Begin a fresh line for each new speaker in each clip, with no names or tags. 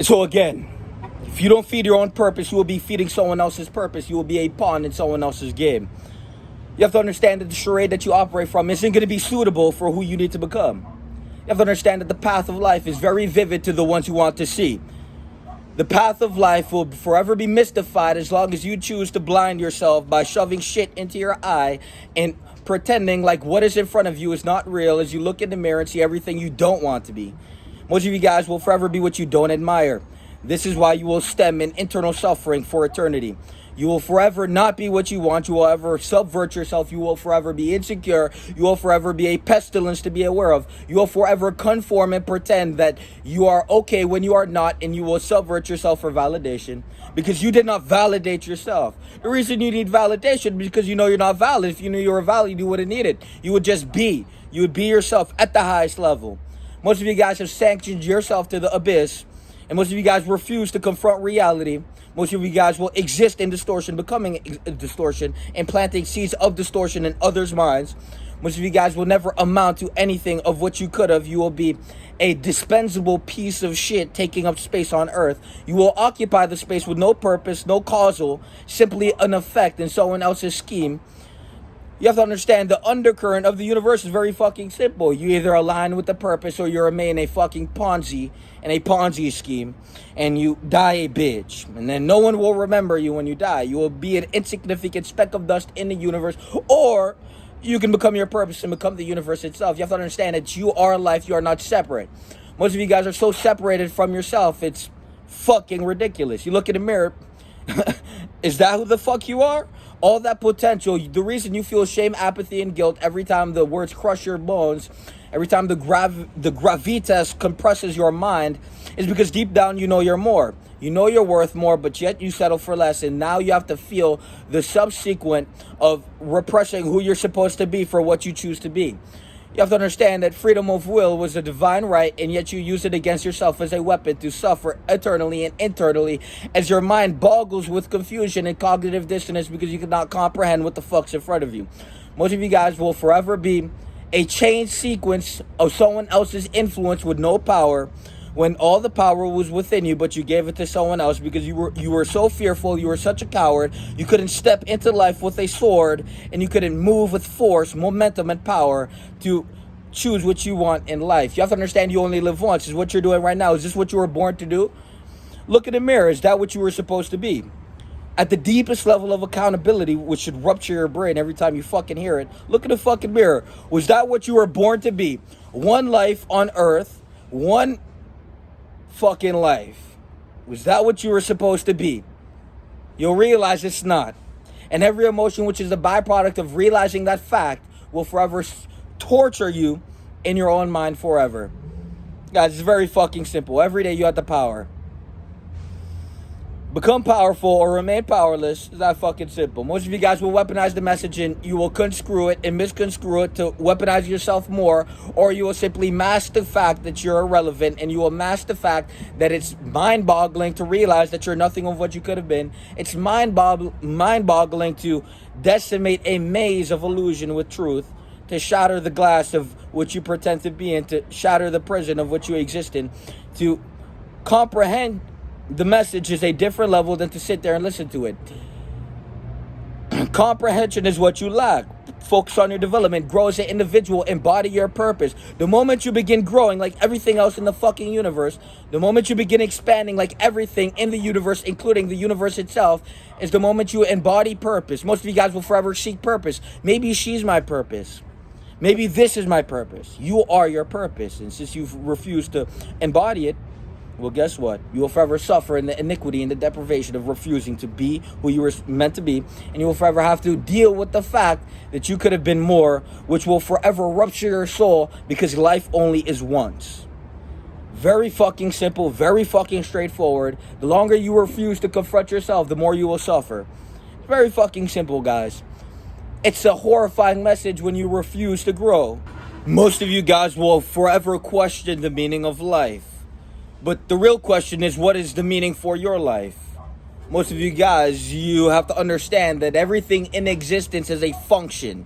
So again, if you don't feed your own purpose, you will be feeding someone else's purpose. You will be a pawn in someone else's game. You have to understand that the charade that you operate from isn't going to be suitable for who you need to become. You have to understand that the path of life is very vivid to the ones you want to see. The path of life will forever be mystified as long as you choose to blind yourself by shoving shit into your eye and pretending like what is in front of you is not real as you look in the mirror and see everything you don't want to be. Most of you guys will forever be what you don't admire. This is why you will stem in internal suffering for eternity. You will forever not be what you want. You will ever subvert yourself. You will forever be insecure. You will forever be a pestilence to be aware of. You will forever conform and pretend that you are okay when you are not, and you will subvert yourself for validation because you did not validate yourself. The reason you need validation is because you know you're not valid. If you knew you were valid, you wouldn't need it. You would just be. You would be yourself at the highest level. Most of you guys have sanctioned yourself to the abyss, and most of you guys refuse to confront reality. Most of you guys will exist in distortion, becoming distortion, and planting seeds of distortion in others' minds. Most of you guys will never amount to anything of what you could have. You will be a dispensable piece of shit taking up space on earth. You will occupy the space with no purpose, no causal, simply an effect in someone else's scheme. You have to understand the undercurrent of the universe is very fucking simple. You either align with the purpose or you remain a fucking Ponzi in a Ponzi scheme and you die a bitch. And then no one will remember you when you die. You will be an insignificant speck of dust in the universe, or you can become your purpose and become the universe itself. You have to understand that you are life. You are not separate. Most of you guys are so separated from yourself. It's fucking ridiculous. You look in the mirror. Is that who the fuck you are? All that potential, the reason you feel shame, apathy, and guilt every time the words crush your bones, every time the gravitas compresses your mind, is because deep down you know you're more. You know you're worth more, but yet you settle for less. And now you have to feel the subsequent of repressing who you're supposed to be for what you choose to be. You have to understand that freedom of will was a divine right, and yet you use it against yourself as a weapon to suffer eternally and internally as your mind boggles with confusion and cognitive dissonance because you cannot comprehend what the fuck's in front of you. Most of you guys will forever be a chain sequence of someone else's influence with no power, when all the power was within you, but you gave it to someone else because you were so fearful, you were such a coward, you couldn't step into life with a sword, and you couldn't move with force, momentum, and power to choose what you want in life. You have to understand you only live once. Is what you're doing right now, is this what you were born to do? Look in the mirror. Is that what you were supposed to be? At the deepest level of accountability, which should rupture your brain every time you fucking hear it, look in the fucking mirror. Was that what you were born to be? One life on earth, one fucking life. Was that what you were supposed to be? You'll realize it's not. And every emotion which is a byproduct of realizing that fact will forever torture you in your own mind forever. Guys, it's very fucking simple. Every day you have the power. Become powerful or remain powerless. It's that fucking simple. Most of you guys will weaponize the message and you will conscrew it and misconstrue it to weaponize yourself more, or you will simply mask the fact that you're irrelevant, and you will mask the fact that it's mind-boggling to realize that you're nothing of what you could have been. It's mind-boggling to decimate a maze of illusion with truth, to shatter the glass of what you pretend to be, and to shatter the prison of what you exist in. To comprehend the message is a different level than to sit there and listen to it. Comprehension is what you lack. Focus on your development. Grow as an individual. Embody your purpose. The moment you begin growing like everything else in the fucking universe, the moment you begin expanding like everything in the universe, including the universe itself, is the moment you embody purpose. Most of you guys will forever seek purpose. Maybe she's my purpose. Maybe this is my purpose. You are your purpose. And since you've refused to embody it, well, guess what? You will forever suffer in the iniquity and the deprivation of refusing to be who you were meant to be. And you will forever have to deal with the fact that you could have been more, which will forever rupture your soul because life only is once. Very fucking simple, very fucking straightforward. The longer you refuse to confront yourself, the more you will suffer. Very fucking simple, guys. It's a horrifying message when you refuse to grow. Most of you guys will forever question the meaning of life. But the real question is, what is the meaning for your life? Most of you guys, you have to understand that everything in existence is a function.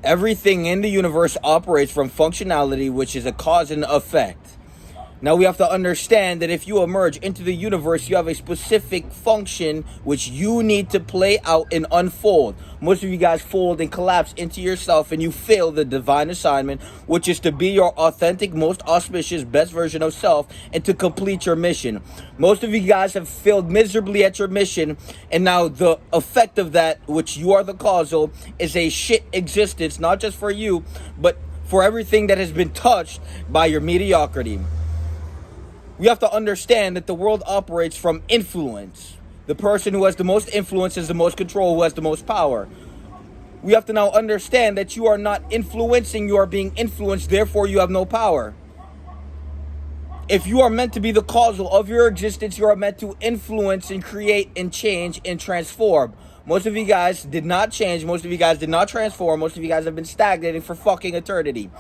Everything in the universe operates from functionality, which is a cause and effect. Now we have to understand that if you emerge into the universe, you have a specific function which you need to play out and unfold. Most of you guys fold and collapse into yourself and you fail the divine assignment, which is to be your authentic, most auspicious, best version of self and to complete your mission. Most of you guys have failed miserably at your mission, and now the effect of that, which you are the causal, is a shit existence, not just for you, but for everything that has been touched by your mediocrity. We have to understand that the world operates from influence. The person who has the most influence is the most control, who has the most power. We have to now understand that you are not influencing, you are being influenced, therefore you have no power. If you are meant to be the causal of your existence, you are meant to influence and create and change and transform. Most of you guys did not change, most of you guys did not transform, most of you guys have been stagnating for fucking eternity.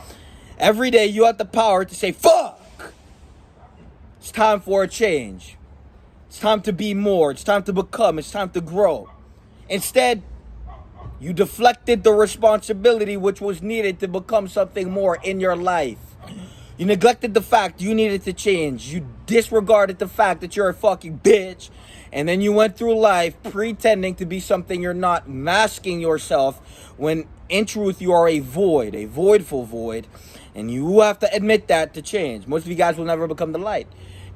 Every day you have the power to say, fuck! It's time for a change. It's time to be more. It's time to become. It's time to grow. Instead, you deflected the responsibility which was needed to become something more in your life. You neglected the fact you needed to change. You disregarded the fact that you're a fucking bitch. And then you went through life pretending to be something you're not, masking yourself when in truth you are a voidful void. And you have to admit that to change. Most of you guys will never become the light.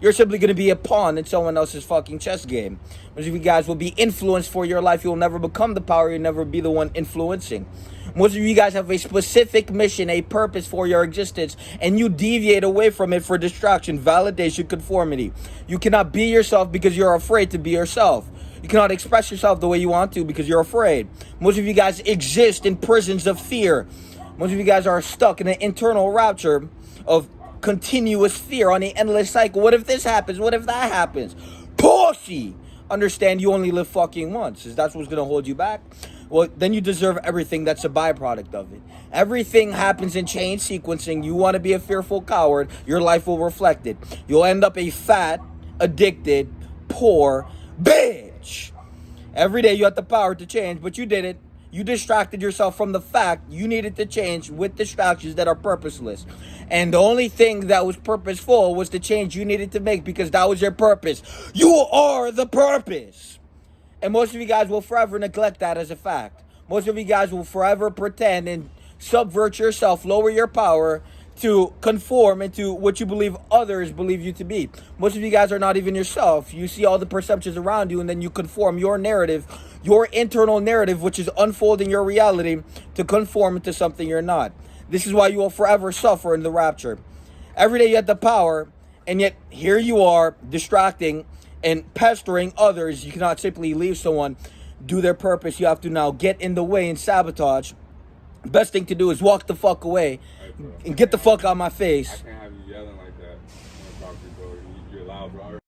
You're simply going to be a pawn in someone else's fucking chess game. Most of you guys will be influenced for your life. You'll never become the power. You'll never be the one influencing. Most of you guys have a specific mission, a purpose for your existence, and you deviate away from it for distraction, validation, conformity. You cannot be yourself because you're afraid to be yourself. You cannot express yourself the way you want to because you're afraid. Most of you guys exist in prisons of fear. Most of you guys are stuck in an internal rapture of continuous fear on the endless cycle. What if this happens? What if that happens? Pussy! Understand you only live fucking once. Is that what's going to hold you back? Well, then you deserve everything that's a byproduct of it. Everything happens in chain sequencing. You want to be a fearful coward, your life will reflect it. You'll end up a fat, addicted, poor bitch. Every day you have the power to change, but you didn't. You distracted yourself from the fact you needed to change with distractions that are purposeless. And the only thing that was purposeful was the change you needed to make because that was your purpose. You are the purpose. And most of you guys will forever neglect that as a fact. Most of you guys will forever pretend and subvert yourself, lower your power to conform into what you believe others believe you to be. Most of you guys are not even yourself. You see all the perceptions around you and then you conform your narrative, your internal narrative, which is unfolding your reality to conform into something you're not. This is why you will forever suffer in the rapture. Every day you have the power, and yet here you are distracting and pestering others. You cannot simply leave someone do their purpose. You have to now get in the way and sabotage. The best thing to do is walk the fuck away and get the fuck out of my face.